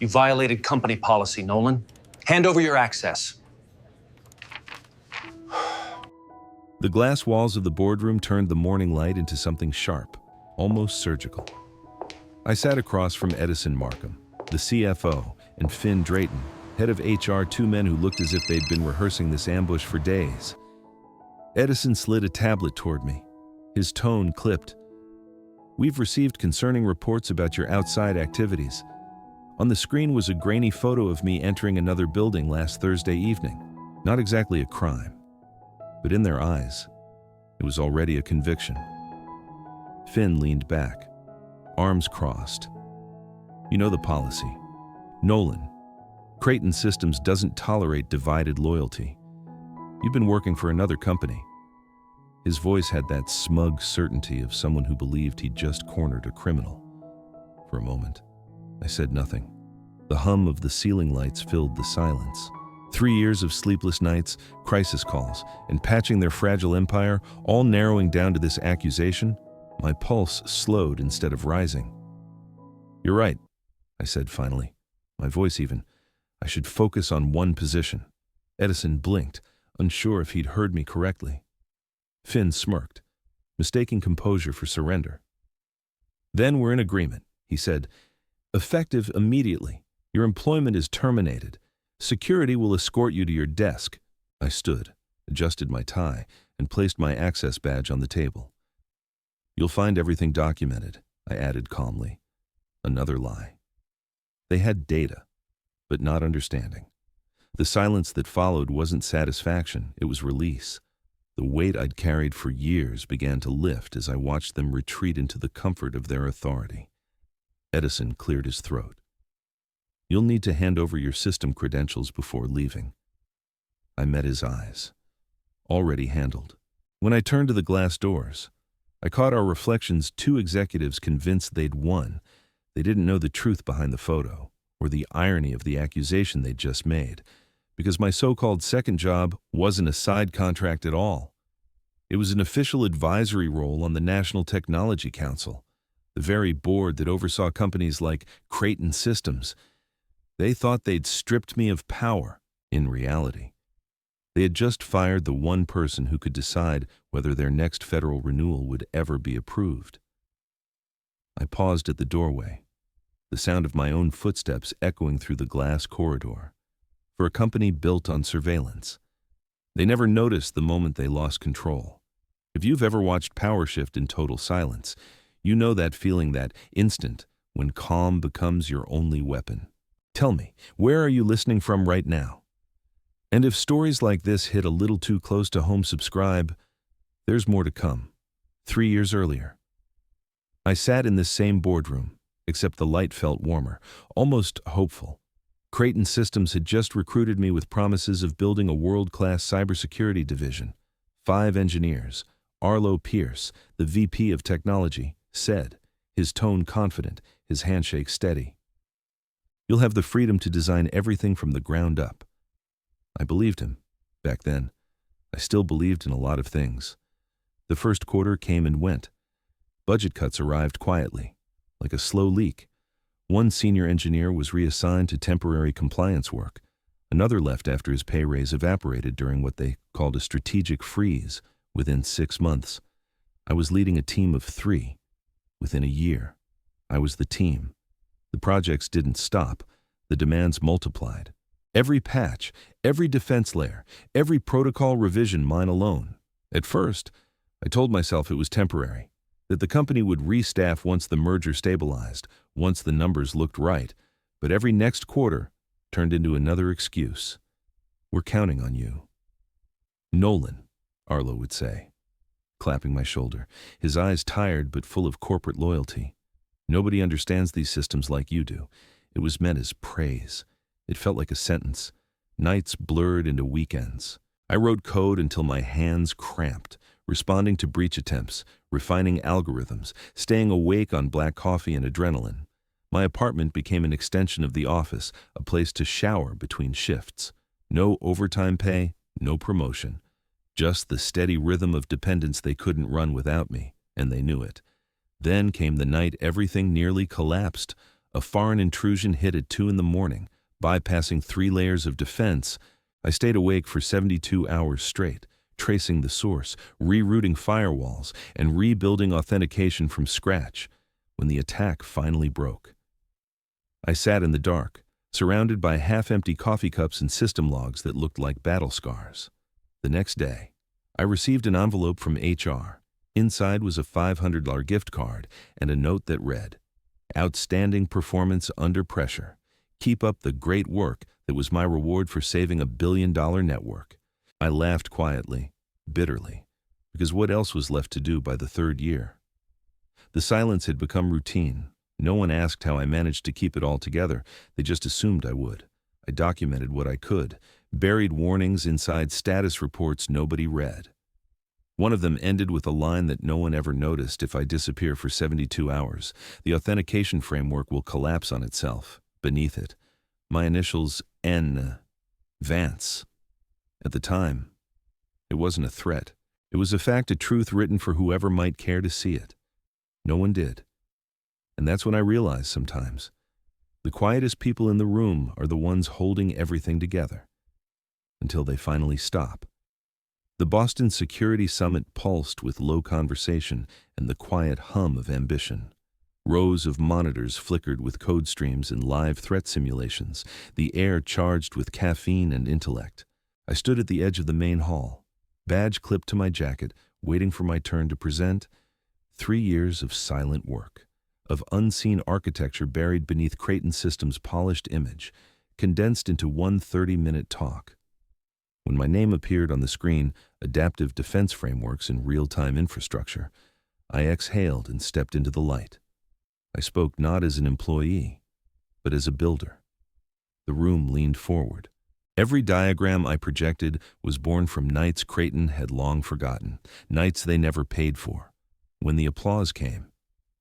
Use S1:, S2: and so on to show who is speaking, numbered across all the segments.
S1: You violated company policy, Nolan. Hand over your access.
S2: The glass walls of the boardroom turned the morning light into something sharp, almost surgical. I sat across from Edison Markham, the CFO, and Finn Drayton, head of HR, two men who looked as if they'd been rehearsing this ambush for days. Edison slid a tablet toward me. His tone clipped. "We've received concerning reports about your outside activities." On the screen was a grainy photo of me entering another building last Thursday evening. Not exactly a crime, but in their eyes, it was already a conviction. Finn leaned back, arms crossed. "You know the policy. Nolan, Creighton Systems doesn't tolerate divided loyalty. You've been working for another company." His voice had that smug certainty of someone who believed he'd just cornered a criminal. For a moment, I said nothing. The hum of the ceiling lights filled the silence. 3 years of sleepless nights, crisis calls, and patching their fragile empire, all narrowing down to this accusation. My pulse slowed instead of rising. "You're right," I said finally, my voice even. "I should focus on one position." Edison blinked, unsure if he'd heard me correctly. Finn smirked, mistaking composure for surrender. "Then we're in agreement," he said. "Effective immediately. Your employment is terminated. Security will escort you to your desk." I stood, adjusted my tie, and placed my access badge on the table. "You'll find everything documented," I added calmly. Another lie. They had data, but not understanding. The silence that followed wasn't satisfaction, it was release. The weight I'd carried for years began to lift as I watched them retreat into the comfort of their authority. Edison cleared his throat. "You'll need to hand over your system credentials before leaving." I met his eyes. Already handled. When I turned to the glass doors, I caught our reflections, two executives convinced they'd won. They didn't know the truth behind the photo, or the irony of the accusation they'd just made, because my so-called second job wasn't a side contract at all. It was an official advisory role on the National Technology Council, the very board that oversaw companies like Creighton Systems. They thought they'd stripped me of power. In reality, they had just fired the one person who could decide whether their next federal renewal would ever be approved. I paused at the doorway, the sound of my own footsteps echoing through the glass corridor. For a company built on surveillance, they never noticed the moment they lost control. If you've ever watched Power Shift in total silence, you know that feeling, that instant when calm becomes your only weapon. Tell me, where are you listening from right now? And if stories like this hit a little too close to home, subscribe. There's more to come. 3 years earlier, I sat in this same boardroom, except the light felt warmer, almost hopeful. Creighton Systems had just recruited me with promises of building a world-class cybersecurity division. 5 engineers. Arlo Pierce, the VP of Technology, said, his tone confident, his handshake steady. "You'll have the freedom to design everything from the ground up." I believed him. Back then, I still believed in a lot of things. The first quarter came and went. Budget cuts arrived quietly, like a slow leak. One senior engineer was reassigned to temporary compliance work. Another left after his pay raise evaporated during what they called a strategic freeze. Within 6 months, I was leading a team of 3. Within a year, I was the team. The projects didn't stop. The demands multiplied. Every patch, every defense layer, every protocol revision, mine alone. At first, I told myself it was temporary, that the company would restaff once the merger stabilized, once the numbers looked right, but every next quarter turned into another excuse. "We're counting on you." "Nolan," Arlo would say, clapping my shoulder, his eyes tired but full of corporate loyalty. "Nobody understands these systems like you do." It was meant as praise. It felt like a sentence. Nights blurred into weekends. I wrote code until my hands cramped, responding to breach attempts, refining algorithms, staying awake on black coffee and adrenaline. My apartment became an extension of the office, a place to shower between shifts. No overtime pay, no promotion. Just the steady rhythm of dependence they couldn't run without me, and they knew it. Then came the night everything nearly collapsed. A foreign intrusion hit at 2 in the morning, bypassing 3 layers of defense. I stayed awake for 72 hours straight, tracing the source, rerouting firewalls, and rebuilding authentication from scratch when the attack finally broke. I sat in the dark, surrounded by half-empty coffee cups and system logs that looked like battle scars. The next day, I received an envelope from HR. Inside was a $500 gift card and a note that read, "Outstanding performance under pressure. Keep up the great work that was my reward for saving a billion-dollar network." I laughed quietly, bitterly, because what else was left to do by the 3rd year? The silence had become routine. No one asked how I managed to keep it all together. They just assumed I would. I documented what I could, buried warnings inside status reports nobody read. One of them ended with a line that no one ever noticed: "If I disappear for 72 hours, the authentication framework will collapse on itself." Beneath it, my initials N. Vance. At the time, it wasn't a threat. It was a fact, a truth written for whoever might care to see it. No one did. And that's when I realized sometimes the quietest people in the room are the ones holding everything together. Until they finally stop. The Boston Security Summit pulsed with low conversation and the quiet hum of ambition. Rows of monitors flickered with code streams and live threat simulations, the air charged with caffeine and intellect. I stood at the edge of the main hall, badge clipped to my jacket, waiting for my turn to present. 3 years of silent work, of unseen architecture buried beneath Creighton Systems' polished image, condensed into one 30-minute talk. When my name appeared on the screen, Adaptive Defense Frameworks and Real-Time Infrastructure, I exhaled and stepped into the light. I spoke not as an employee, but as a builder. The room leaned forward. Every diagram I projected was born from nights Creighton had long forgotten, nights they never paid for. When the applause came,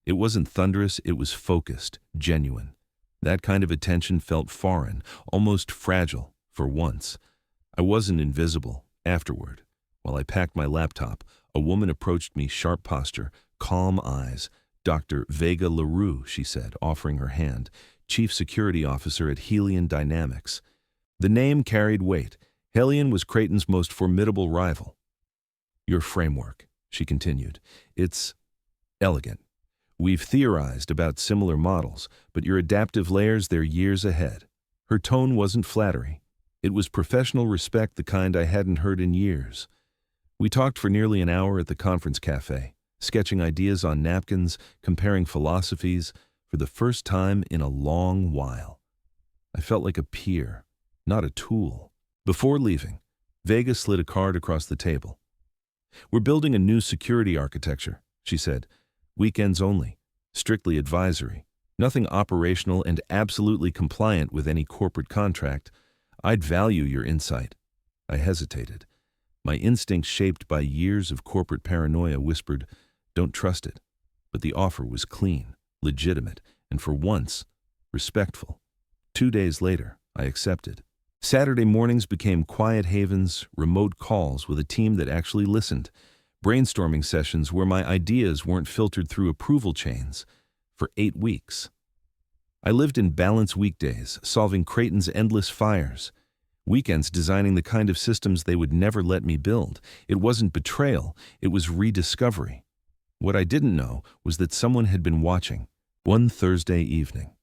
S2: it wasn't thunderous, it was focused, genuine. That kind of attention felt foreign, almost fragile, for once. I wasn't invisible. Afterward, while I packed my laptop, a woman approached me, sharp posture, calm eyes. "Dr. Vega LaRue," she said, offering her hand, Chief Security Officer at Helion Dynamics. The name carried weight. Helion was Creighton's most formidable rival. "Your framework," she continued, "it's elegant. We've theorized about similar models, but your adaptive layers, they're years ahead." Her tone wasn't flattery. It was professional respect, the kind I hadn't heard in years. We talked for nearly an hour at the conference cafe, sketching ideas on napkins, comparing philosophies, for the first time in a long while. I felt like a peer, not a tool. Before leaving, Vega slid a card across the table. "We're building a new security architecture," she said. "Weekends only, strictly advisory, nothing operational, and absolutely compliant with any corporate contract. I'd value your insight." I hesitated. My instincts, shaped by years of corporate paranoia, whispered, "Don't trust it." But the offer was clean, legitimate, and for once, respectful. 2 days later, I accepted. Saturday mornings became quiet havens, remote calls with a team that actually listened, brainstorming sessions where my ideas weren't filtered through approval chains. For 8 weeks. I lived in balance weekdays, solving Creighton's endless fires. Weekends designing the kind of systems they would never let me build. It wasn't betrayal, it was rediscovery. What I didn't know was that someone had been watching. One Thursday evening,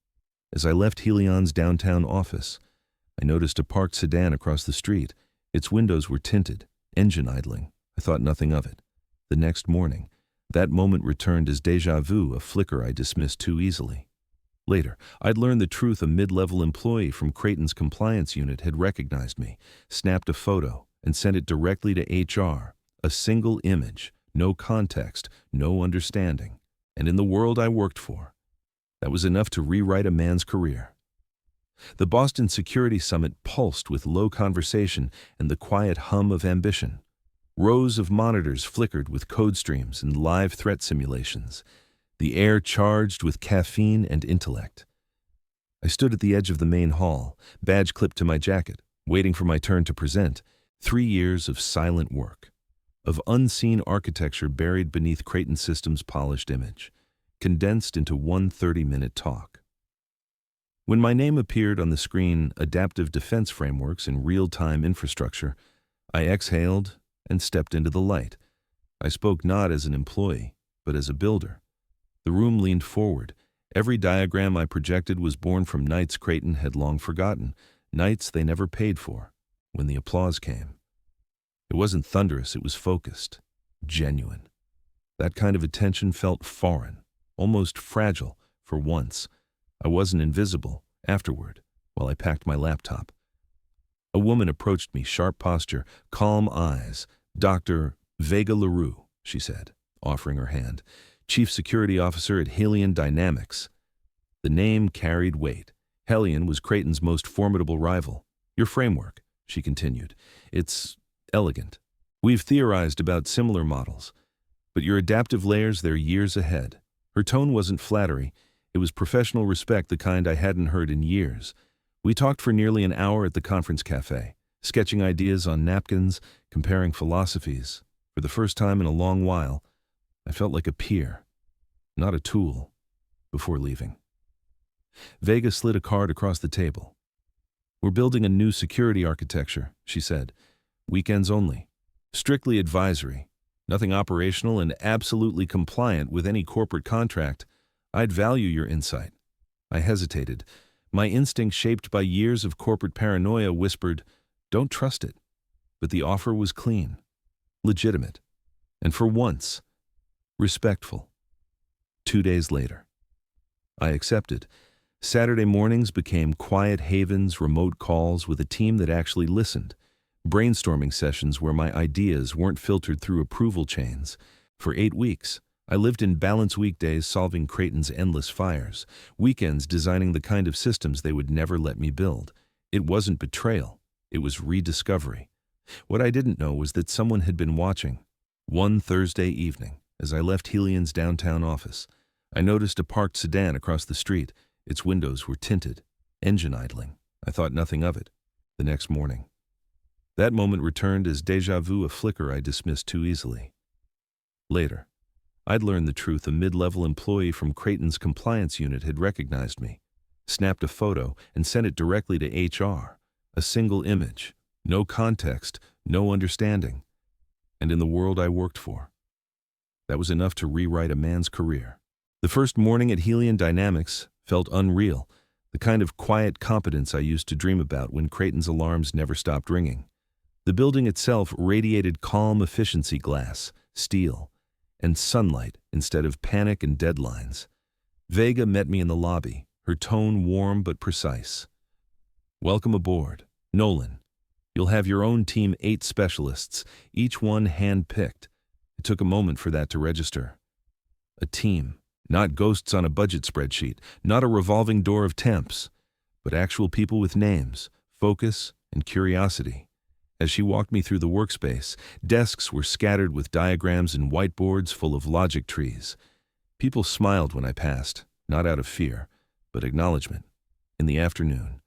S2: as I left Helion's downtown office, I noticed a parked sedan across the street. Its windows were tinted, engine idling. I thought nothing of it. The next morning, that moment returned as déjà vu, a flicker I dismissed too easily. Later, I'd learned the truth. A mid-level employee from Creighton's compliance unit had recognized me, snapped a photo, and sent it directly to HR. A single image, no context, no understanding. And in the world I worked for, that was enough to rewrite a man's career. The Boston Security Summit pulsed with low conversation and the quiet hum of ambition. Rows of monitors flickered with code streams and live threat simulations, the air charged with caffeine and intellect. I stood at the edge of the main hall, badge clipped to my jacket, waiting for my turn to present. 3 years of silent work, of unseen architecture buried beneath Creighton Systems' polished image, condensed into one 30-minute talk. When my name appeared on the screen, Adaptive Defense Frameworks and Real-Time Infrastructure, I exhaled and stepped into the light. I spoke not as an employee, but as a builder. The room leaned forward. Every diagram I projected was born from nights Creighton had long forgotten, nights they never paid for, when the applause came. It wasn't thunderous, it was focused, genuine. That kind of attention felt foreign, almost fragile. For once, I wasn't invisible. Afterward, while I packed my laptop, a woman approached me, sharp posture, calm eyes. "Dr. Vega LaRue," she said, offering her hand. "Chief Security Officer at Helion Dynamics." The name carried weight. Helion was Creighton's most formidable rival. "Your framework," she continued. "It's elegant. We've theorized about similar models, but your adaptive layers, they're years ahead." Her tone wasn't flattery. It was professional respect, the kind I hadn't heard in years. We talked for nearly an hour at the conference cafe, sketching ideas on napkins, comparing philosophies. For the first time in a long while, I felt like a peer, not a tool, before leaving. Vega slid a card across the table. "We're building a new security architecture," she said. "Weekends only. Strictly advisory. Nothing operational and absolutely compliant with any corporate contract. I'd value your insight." I hesitated. My instinct, shaped by years of corporate paranoia, whispered, "Don't trust it." But the offer was clean, legitimate, and for once, respectful. 2 days later, I accepted. Saturday mornings became quiet havens, remote calls with a team that actually listened, brainstorming sessions where my ideas weren't filtered through approval chains. For 8 weeks, I lived in balance, weekdays solving Creighton's endless fires, weekends designing the kind of systems they would never let me build. It wasn't betrayal, it was rediscovery. What I didn't know was that someone had been watching. One Thursday evening, as I left Helion's downtown office, I noticed a parked sedan across the street. Its windows were tinted, engine idling. I thought nothing of it. The next morning, that moment returned as déjà vu, a flicker I dismissed too easily. Later, I'd learned the truth. A mid-level employee from Creighton's compliance unit had recognized me, snapped a photo, and sent it directly to HR. A single image, no context, no understanding. And in the world I worked for, that was enough to rewrite a man's career. The first morning at Helion Dynamics felt unreal, the kind of quiet competence I used to dream about when Creighton's alarms never stopped ringing. The building itself radiated calm efficiency, glass, steel, and sunlight instead of panic and deadlines. Vega met me in the lobby, her tone warm but precise. "Welcome aboard, Nolan. You'll have your own team, 8 specialists, each one hand-picked." It took a moment for that to register. A team, not ghosts on a budget spreadsheet, not a revolving door of temps, but actual people with names, focus, and curiosity. As she walked me through the workspace, desks were scattered with diagrams and whiteboards full of logic trees. People smiled when I passed, not out of fear, but acknowledgement. In the afternoon,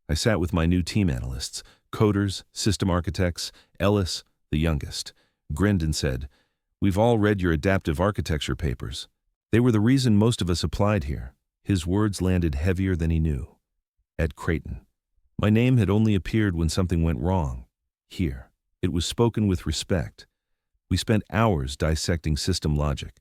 S2: I sat with my new team analysts, coders, system architects. Ellis, the youngest, grinned and said, "We've all read your adaptive architecture papers. They were the reason most of us applied here." His words landed heavier than he knew. At Creighton, my name had only appeared when something went wrong. Here, it was spoken with respect. We spent hours dissecting system logic.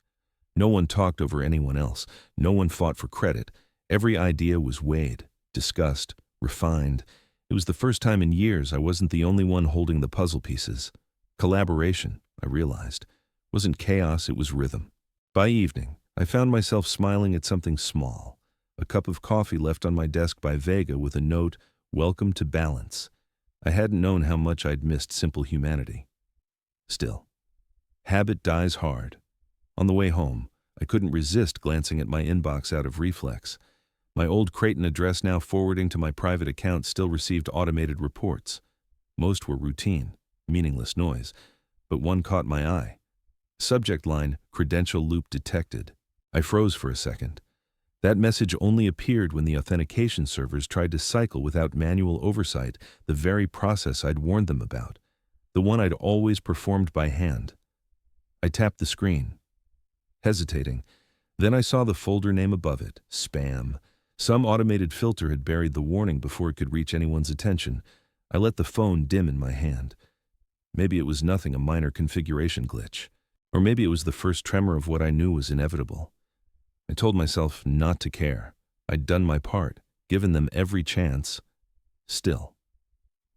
S2: No one talked over anyone else. No one fought for credit. Every idea was weighed, discussed, refined. It was the first time in years I wasn't the only one holding the puzzle pieces. Collaboration, I realized, wasn't chaos, it was rhythm. By evening, I found myself smiling at something small, a cup of coffee left on my desk by Vega with a note, "Welcome to balance." I hadn't known how much I'd missed simple humanity. Still, habit dies hard. On the way home, I couldn't resist glancing at my inbox out of reflex. My old Creighton address, now forwarding to my private account, still received automated reports. Most were routine, meaningless noise, but one caught my eye. Subject line, "Credential loop detected." I froze for a second. That message only appeared when the authentication servers tried to cycle without manual oversight, the very process I'd warned them about, the one I'd always performed by hand. I tapped the screen, hesitating. Then I saw the folder name above it, spam. Some automated filter had buried the warning before it could reach anyone's attention. I let the phone dim in my hand. Maybe it was nothing, a minor configuration glitch. Or maybe it was the first tremor of what I knew was inevitable. I told myself not to care. I'd done my part, given them every chance. Still.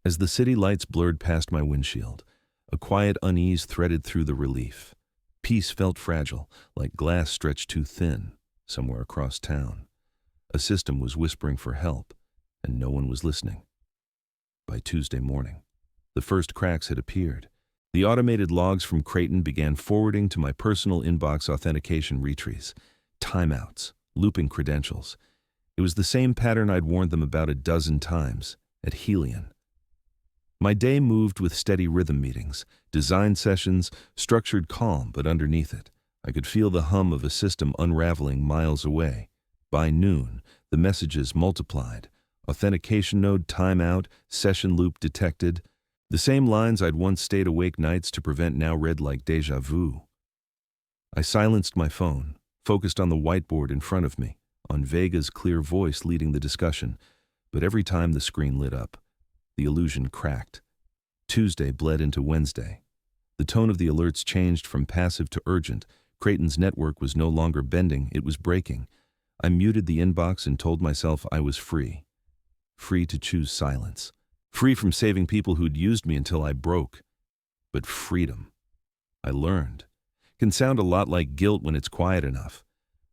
S2: As the city lights blurred past my windshield, a quiet unease threaded through the relief. Peace felt fragile, like glass stretched too thin, somewhere across town. A system was whispering for help, and no one was listening. By Tuesday morning, the first cracks had appeared. The automated logs from Creighton began forwarding to my personal inbox authentication retries, timeouts, looping credentials. It was the same pattern I'd warned them about a dozen times, at Helion. My day moved with steady rhythm meetings, design sessions, structured calm, but underneath it, I could feel the hum of a system unraveling miles away. By noon, the messages multiplied. Authentication node timeout, session loop detected. The same lines I'd once stayed awake nights to prevent now read like déjà vu. I silenced my phone, focused on the whiteboard in front of me, on Vega's clear voice leading the discussion, but every time the screen lit up, the illusion cracked. Tuesday bled into Wednesday. The tone of the alerts changed from passive to urgent. Creighton's network was no longer bending, it was breaking. I muted the inbox and told myself I was free. Free to choose silence. Free from saving people who'd used me until I broke. But freedom, I learned, can sound a lot like guilt when it's quiet enough.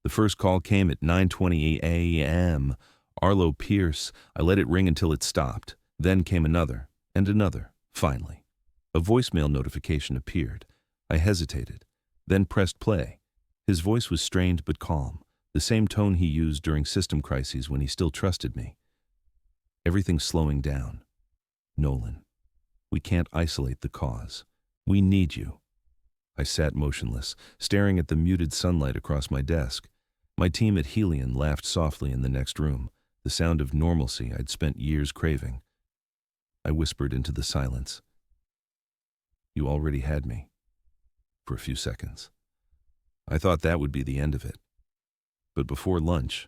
S2: The first call came at 9:20 a.m. Arlo Pierce. I let it ring until it stopped. Then came another, and another, finally. A voicemail notification appeared. I hesitated, then pressed play. His voice was strained but calm, the same tone he used during system crises when he still trusted me. Everything's slowing down. Nolan, we can't isolate the cause. We need you. I sat motionless, staring at the muted sunlight across my desk. My team at Helion laughed softly in the next room, the sound of normalcy I'd spent years craving. I whispered into the silence. You already had me. For a few seconds. I thought that would be the end of it. But before lunch,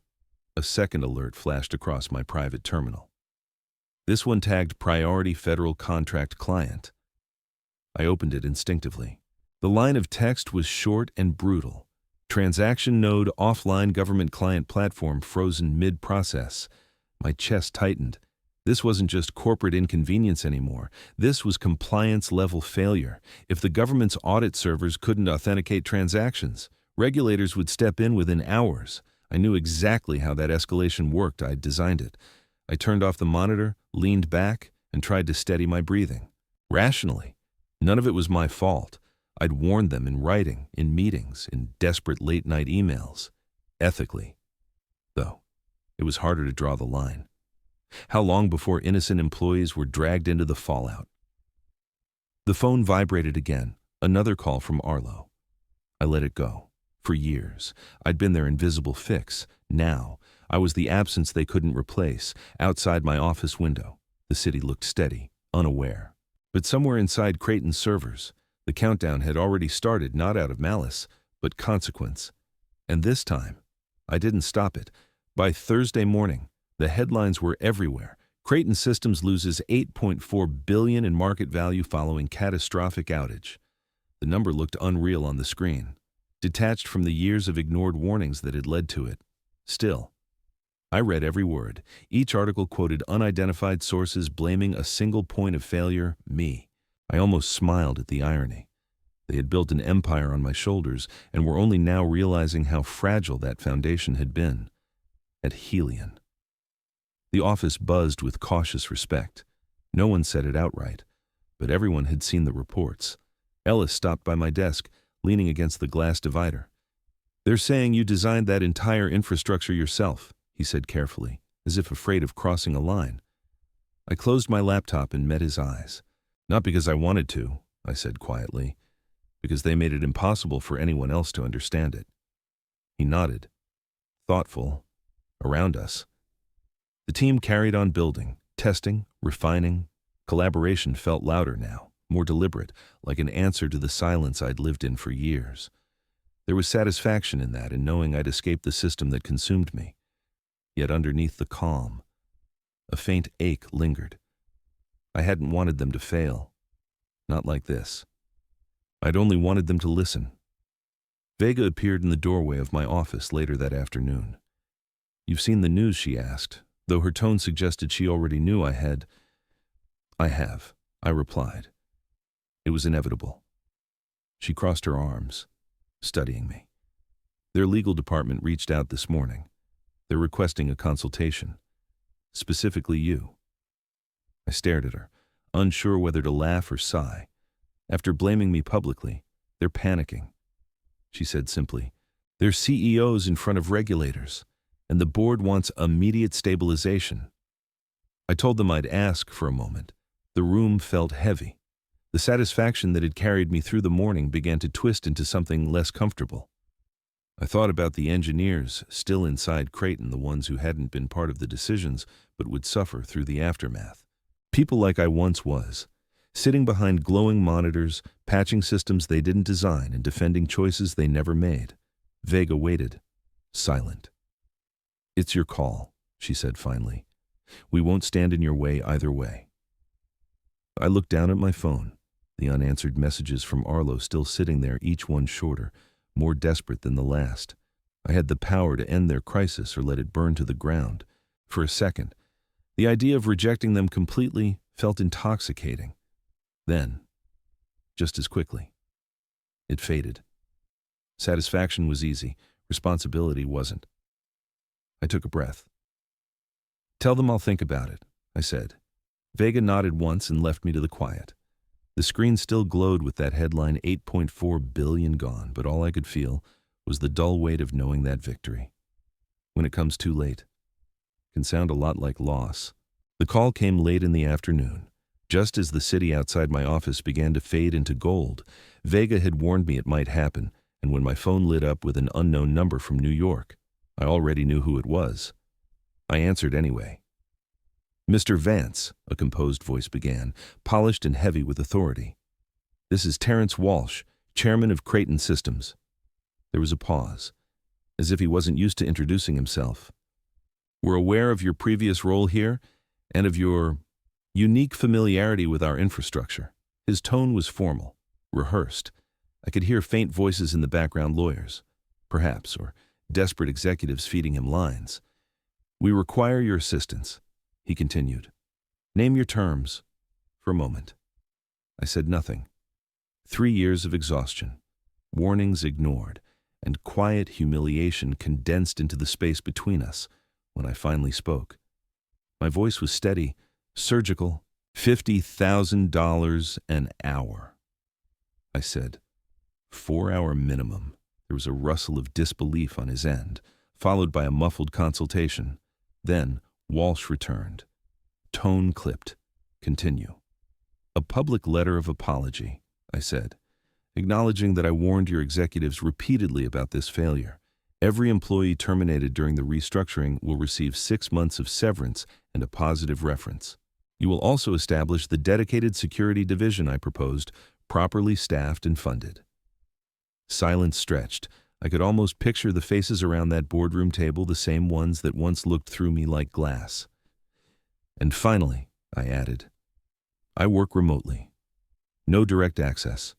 S2: a second alert flashed across my private terminal. This one tagged Priority Federal Contract Client. I opened it instinctively. The line of text was short and brutal. Transaction node offline government client platform frozen mid-process. My chest tightened. This wasn't just corporate inconvenience anymore. This was compliance-level failure. If the government's audit servers couldn't authenticate transactions, regulators would step in within hours. I knew exactly how that escalation worked. I'd designed it. I turned off the monitor, leaned back, and tried to steady my breathing. Rationally. None of it was my fault. I'd warned them in writing, in meetings, in desperate late-night emails. Ethically, though, it was harder to draw the line. How long before innocent employees were dragged into the fallout? The phone vibrated again, another call from Arlo. I let it go. For years, I'd been their invisible fix. Now, I was the absence they couldn't replace. Outside my office window, the city looked steady, unaware. But somewhere inside Creighton's servers, the countdown had already started, not out of malice, but consequence. And this time, I didn't stop it. By Thursday morning, the headlines were everywhere. Creighton Systems loses $8.4 billion in market value following catastrophic outage. The number looked unreal on the screen, detached from the years of ignored warnings that had led to it. Still, I read every word. Each article quoted unidentified sources blaming a single point of failure, me. I almost smiled at the irony. They had built an empire on my shoulders and were only now realizing how fragile that foundation had been. At Helion. The office buzzed with cautious respect. No one said it outright, but everyone had seen the reports. Ellis stopped by my desk, leaning against the glass divider. "They're saying you designed that entire infrastructure yourself," he said carefully, as if afraid of crossing a line. I closed my laptop and met his eyes. "Not because I wanted to," I said quietly, "because they made it impossible for anyone else to understand it." He nodded, thoughtful, around us. The team carried on building, testing, refining. Collaboration felt louder now, more deliberate, like an answer to the silence I'd lived in for years. There was satisfaction in that, in knowing I'd escaped the system that consumed me. Yet underneath the calm, a faint ache lingered. I hadn't wanted them to fail. Not like this. I'd only wanted them to listen. Vega appeared in the doorway of my office later that afternoon. "You've seen the news?" she asked, though her tone suggested she already knew I had. "I have," I replied. It was inevitable. She crossed her arms, studying me. "Their legal department reached out this morning. They're requesting a consultation. Specifically you." I stared at her, unsure whether to laugh or sigh. After blaming me publicly, they're panicking. She said simply, "Their CEO's in front of regulators, and the board wants immediate stabilization." I told them I'd ask for a moment. The room felt heavy. The satisfaction that had carried me through the morning began to twist into something less comfortable. I thought about the engineers still inside Creighton, the ones who hadn't been part of the decisions but would suffer through the aftermath. People like I once was, sitting behind glowing monitors, patching systems they didn't design and defending choices they never made. Vega waited, silent. "It's your call," she said finally. "We won't stand in your way either way." I looked down at my phone, the unanswered messages from Arlo still sitting there, each one shorter, more desperate than the last. I had the power to end their crisis or let it burn to the ground. For a second, the idea of rejecting them completely felt intoxicating. Then, just as quickly, it faded. Satisfaction was easy, responsibility wasn't. I took a breath. "Tell them I'll think about it," I said. Vega nodded once and left me to the quiet. The screen still glowed with that headline, 8.4 billion gone, but all I could feel was the dull weight of knowing that victory, when it comes too late, can sound a lot like loss. The call came late in the afternoon. Just as the city outside my office began to fade into gold, Vega had warned me it might happen, and when my phone lit up with an unknown number from New York, I already knew who it was. I answered anyway. "Mr. Vance," a composed voice began, polished and heavy with authority. "This is Terrence Walsh, chairman of Creighton Systems." There was a pause, as if he wasn't used to introducing himself. "We're aware of your previous role here and of your unique familiarity with our infrastructure." His tone was formal, rehearsed. I could hear faint voices in the background, lawyers, perhaps, or desperate executives feeding him lines. "We require your assistance," he continued. "Name your terms." For a moment, I said nothing. 3 years of exhaustion, warnings ignored, and quiet humiliation condensed into the space between us when I finally spoke. My voice was steady, surgical. $50,000 an hour, I said. 4-hour minimum. There was a rustle of disbelief on his end, followed by a muffled consultation. Then Walsh returned. Tone clipped. "Continue." "A public letter of apology," I said, "acknowledging that I warned your executives repeatedly about this failure. Every employee terminated during the restructuring will receive 6 months of severance and a positive reference. You will also establish the dedicated security division I proposed, properly staffed and funded." Silence stretched. I could almost picture the faces around that boardroom table, the same ones that once looked through me like glass. "And finally," I added, "I work remotely. No direct access.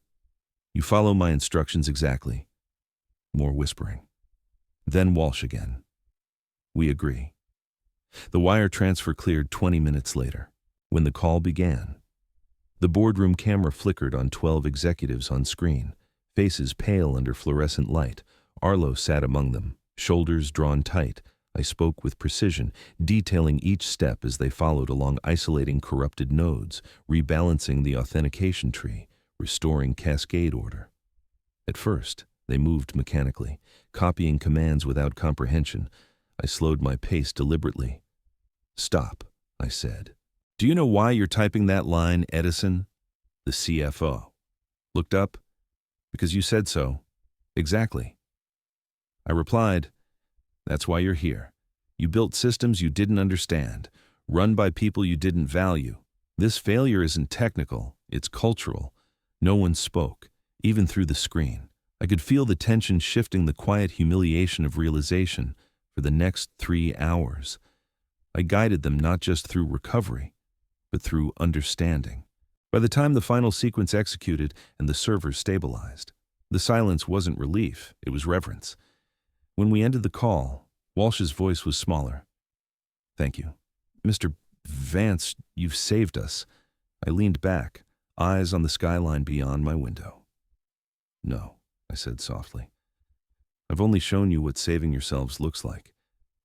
S2: You follow my instructions exactly." More whispering. Then Walsh again. "We agree." The wire transfer cleared 20 minutes later. When the call began, the boardroom camera flickered on 12 executives on screen, faces pale under fluorescent light. Arlo sat among them, shoulders drawn tight. I spoke with precision, detailing each step as they followed along isolating corrupted nodes, rebalancing the authentication tree, restoring cascade order. At first, they moved mechanically, copying commands without comprehension. I slowed my pace deliberately. "Stop," I said. "Do you know why you're typing that line, Edison?" The CFO looked up. "Because you said so." "Exactly." I replied, "That's why you're here. You built systems you didn't understand, run by people you didn't value. This failure isn't technical, it's cultural." No one spoke, even through the screen. I could feel the tension shifting, the quiet humiliation of realization. for the next 3 hours. I guided them not just through recovery, but through understanding. By the time the final sequence executed and the server stabilized, the silence wasn't relief, it was reverence. When we ended the call, Walsh's voice was smaller. "Thank you. Mr. Vance, you've saved us." I leaned back, eyes on the skyline beyond my window. "No," I said softly. "I've only shown you what saving yourselves looks like."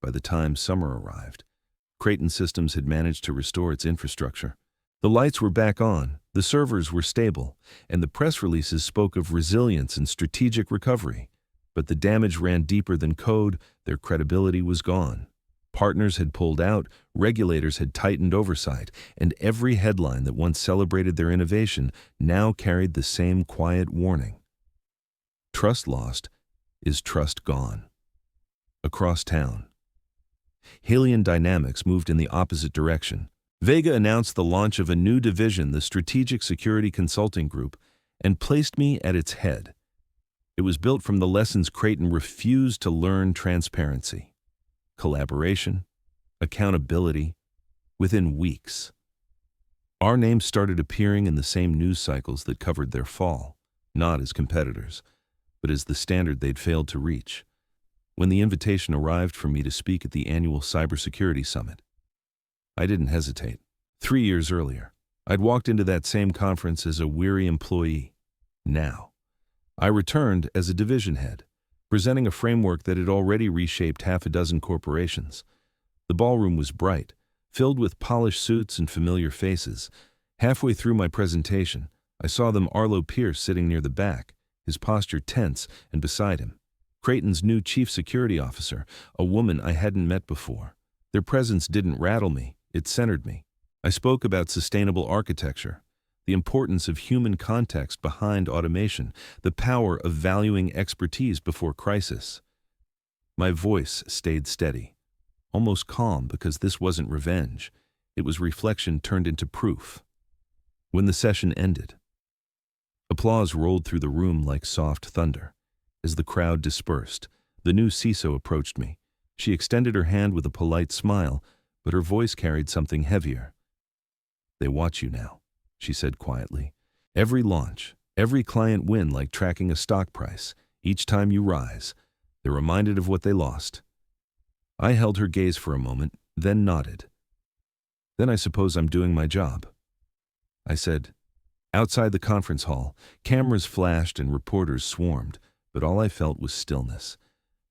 S2: By the time summer arrived, Creighton Systems had managed to restore its infrastructure. The lights were back on, the servers were stable, and the press releases spoke of resilience and strategic recovery. But the damage ran deeper than code, their credibility was gone. Partners had pulled out, regulators had tightened oversight, and every headline that once celebrated their innovation now carried the same quiet warning. Trust lost is trust gone. Across town, Halion Dynamics moved in the opposite direction. Vega announced the launch of a new division, the Strategic Security Consulting Group, and placed me at its head. It was built from the lessons Creighton refused to learn: transparency, collaboration, accountability. Within weeks, our names started appearing in the same news cycles that covered their fall, not as competitors, but as the standard they'd failed to reach. When the invitation arrived for me to speak at the annual Cybersecurity Summit, I didn't hesitate. 3 years earlier, I'd walked into that same conference as a weary employee. Now, I returned as a division head, presenting a framework that had already reshaped half a dozen corporations. The ballroom was bright, filled with polished suits and familiar faces. Halfway through my presentation, I saw them Arlo Pierce sitting near the back, his posture tense, and beside him, Creighton's new chief security officer, a woman I hadn't met before. Their presence didn't rattle me, it centered me. I spoke about sustainable architecture, the importance of human context behind automation, the power of valuing expertise before crisis. My voice stayed steady, almost calm, because this wasn't revenge. It was reflection turned into proof. When the session ended, applause rolled through the room like soft thunder. As the crowd dispersed, the new CISO approached me. She extended her hand with a polite smile, but her voice carried something heavier. "They watch you now," she said quietly. "Every launch, every client win, like tracking a stock price. Each time you rise, they're reminded of what they lost." I held her gaze for a moment, then nodded. "Then I suppose I'm doing my job," I said. Outside the conference hall, cameras flashed and reporters swarmed, but all I felt was stillness.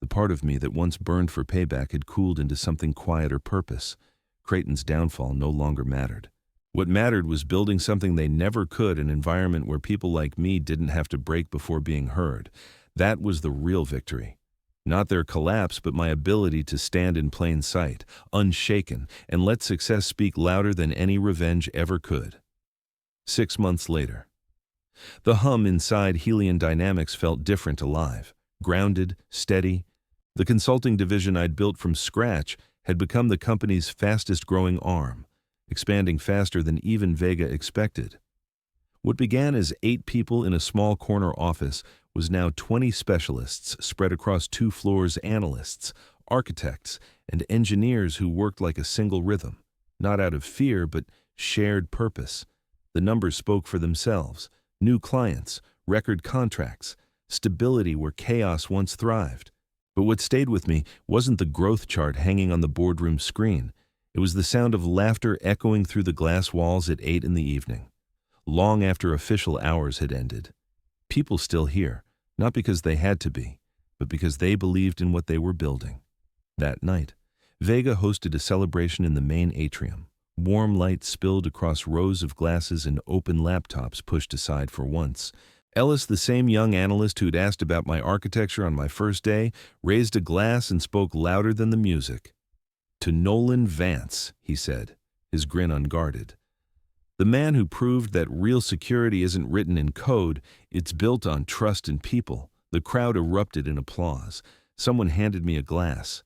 S2: The part of me that once burned for payback had cooled into something quieter purpose. Creighton's downfall no longer mattered. What mattered was building something they never could, an environment where people like me didn't have to break before being heard. That was the real victory. Not their collapse, but my ability to stand in plain sight, unshaken, and let success speak louder than any revenge ever could. 6 months later, the hum inside Halion Dynamics felt different, alive, grounded, steady. The consulting division I'd built from scratch had become the company's fastest-growing arm, expanding faster than even Vega expected. What began as 8 people in a small corner office was now 20 specialists spread across 2 floors, analysts, architects, and engineers who worked like a single rhythm, not out of fear but shared purpose. The numbers spoke for themselves: new clients, record contracts, stability where chaos once thrived. But what stayed with me wasn't the growth chart hanging on the boardroom screen. It was the sound of laughter echoing through the glass walls at 8 in the evening, long after official hours had ended. People still here, not because they had to be, but because they believed in what they were building. That night, Vega hosted a celebration in the main atrium. Warm light spilled across rows of glasses and open laptops pushed aside for once. Ellis, the same young analyst who'd asked about my architecture on my first day, raised a glass and spoke louder than the music. "To Nolan Vance," he said, his grin unguarded. "The man who proved that real security isn't written in code, it's built on trust and people." The crowd erupted in applause. Someone handed me a glass.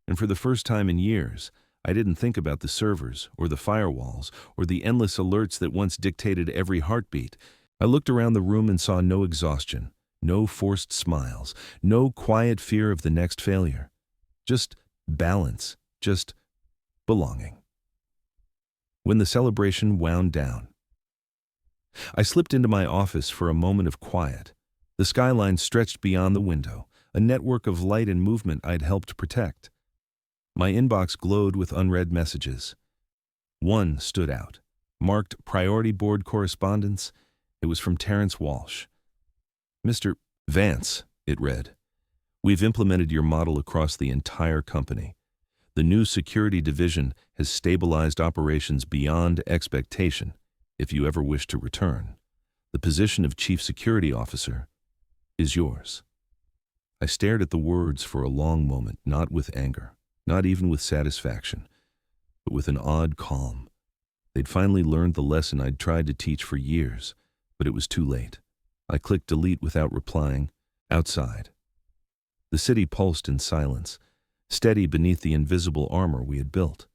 S2: And for the first time in years, I didn't think about the servers, or the firewalls, or the endless alerts that once dictated every heartbeat. I looked around the room and saw no exhaustion, no forced smiles, no quiet fear of the next failure. Just balance, just belonging. When the celebration wound down, I slipped into my office for a moment of quiet. The skyline stretched beyond the window, a network of light and movement I'd helped protect. My inbox glowed with unread messages. One stood out, marked Priority Board Correspondence. It was from Terrence Walsh. "Mr. Vance," it read, "we've implemented your model across the entire company. The new security division has stabilized operations beyond expectation. If you ever wish to return, the position of Chief Security Officer is yours." I stared at the words for a long moment, not with anger, not even with satisfaction, but with an odd calm. They'd finally learned the lesson I'd tried to teach for years, but it was too late. I clicked delete without replying. Outside, the city pulsed in silence, steady beneath the invisible armor we had built.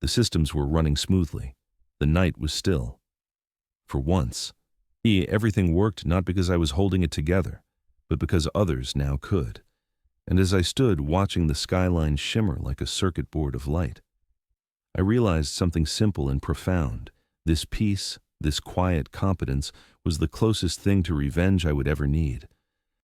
S2: The systems were running smoothly. The night was still. For once, everything worked not because I was holding it together, but because others now could. And as I stood watching the skyline shimmer like a circuit board of light, I realized something simple and profound. This peace, this quiet competence, was the closest thing to revenge I would ever need.